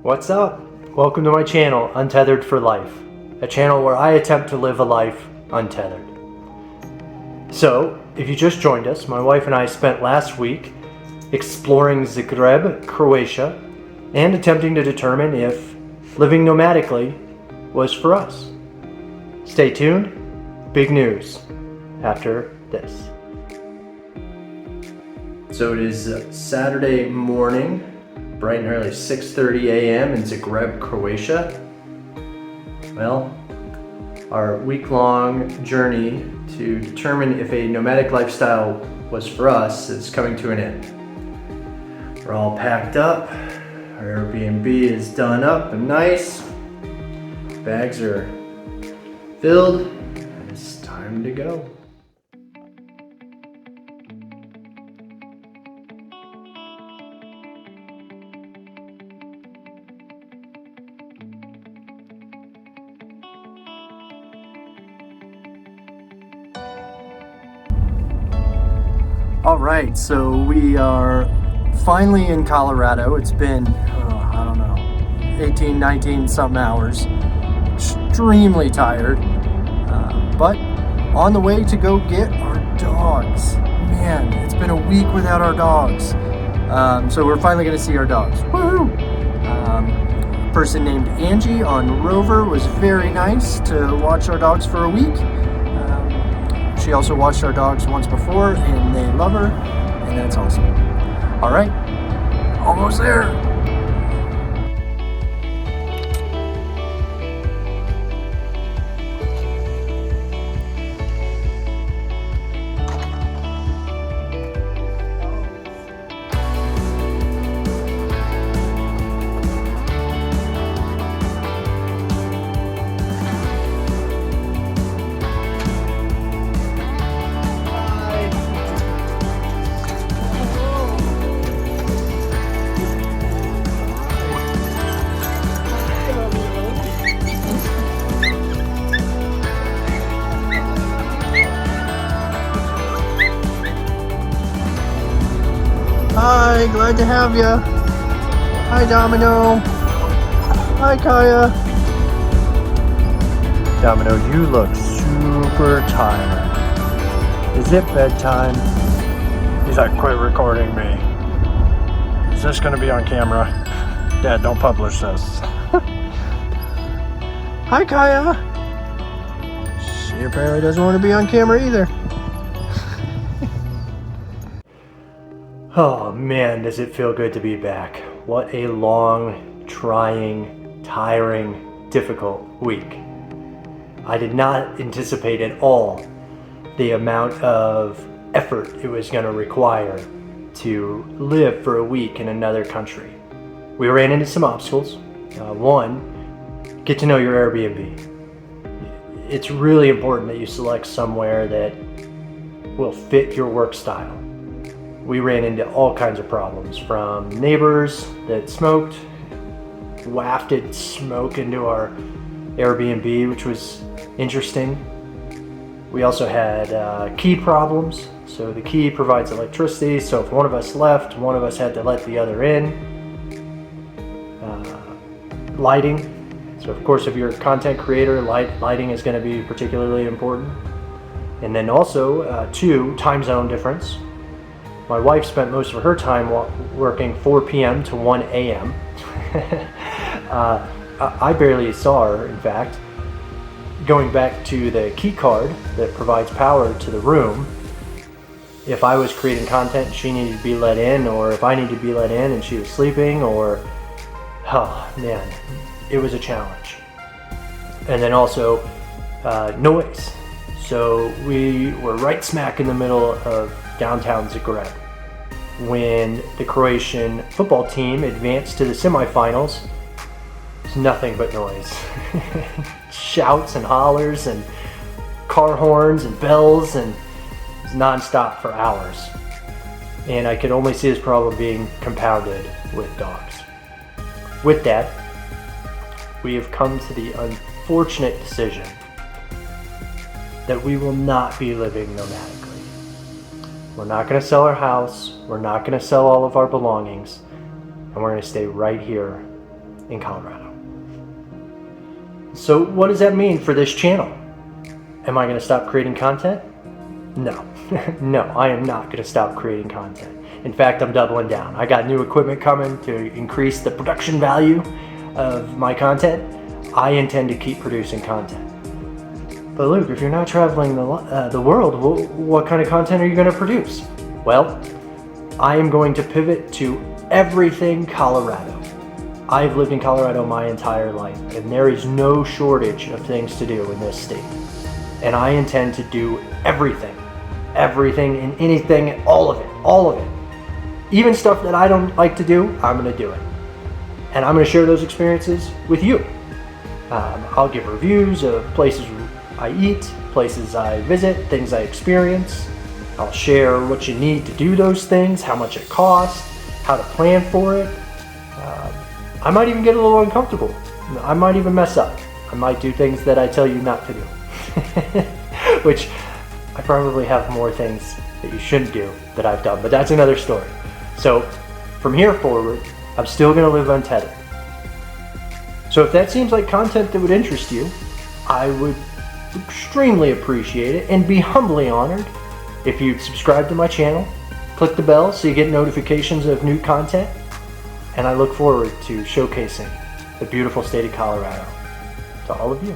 What's up? Welcome to my channel, Untethered for Life, a channel where I attempt to live a life untethered. So, if you just joined us, my wife and I spent last week exploring Zagreb, Croatia, and attempting to determine if living nomadically was for us. Stay tuned, big news after this. So it is Saturday morning, bright and early, 6:30 a.m. in Zagreb, Croatia. Well, our week-long journey to determine if a nomadic lifestyle was for us is coming to an end. We're all packed up, our Airbnb is done up and nice, bags are filled, and it's time to go. All right, so we are finally in Colorado. It's been, 18, 19 something hours. Extremely tired, but on the way to go get our dogs. Man, it's been a week without our dogs. So we're finally gonna see our dogs. Woohoo! A person named Angie on Rover was very nice to watch our dogs for a week. She also watched our dogs once before, and they love her, and that's awesome. All right, almost there. Hi, glad to have you. Hi, Domino. Hi, Kaia. Domino, you look super tired. Is it bedtime? He's like, quit recording me. Is this going to be on camera? Dad, don't publish this. Hi, Kaia. She apparently doesn't want to be on camera either. Oh man, does it feel good to be back. What a long, trying, tiring, difficult week. I did not anticipate at all the amount of effort it was going to require to live for a week in another country. We ran into some obstacles. One, get to know your Airbnb. It's really important that you select somewhere that will fit your work style. We ran into all kinds of problems, from neighbors that smoked, wafted smoke into our Airbnb, which was interesting. We also had key problems. So the key provides electricity, so if one of us left, one of us had to let the other in. Lighting. So of course, if you're a content creator, lighting is going to be particularly important. And then also, two, time zone difference. My wife spent most of her time working 4 p.m. to 1 a.m. I barely saw her, in fact. Going back to the key card that provides power to the room, if I was creating content and she needed to be let in, or if I needed to be let in and she was sleeping, or, oh man, it was a challenge. And then also noise. So we were right smack in the middle of downtown Zagreb when the Croatian football team advanced to the semifinals. It's nothing but noise. Shouts and hollers and car horns and bells, and it's non-stop for hours. And I could only see this problem being compounded with dogs. With that, we have come to the unfortunate decision that we will not be living nomadically. We're not going to sell our house, we're not going to sell all of our belongings, and we're going to stay right here in Colorado. So what does that mean for this channel? Am I going to stop creating content? No. No, I am not going to stop creating content. In fact, I'm doubling down. I got new equipment coming to increase the production value of my content. I intend to keep producing content. But Luke, if you're not traveling the world, what kind of content are you going to produce? Well, I am going to pivot to everything Colorado. I've lived in Colorado my entire life, and there is no shortage of things to do in this state. And I intend to do everything and anything, all of it. Even stuff that I don't like to do, I'm going to do it. And I'm going to share those experiences with you. I'll give reviews of places I eat, places I visit, things I experience. I'll share what you need to do those things, how much it costs, how to plan for it. I might even get a little uncomfortable. I might even mess up. I might do things that I tell you not to do. Which I probably have more things that you shouldn't do that I've done, but that's another story. So from here forward, I'm still going to live untethered. So if that seems like content that would interest you, I would extremely appreciate it and be humbly honored if you'd subscribe to my channel, click the bell so you get notifications of new content, and I look forward to showcasing the beautiful state of Colorado to all of you.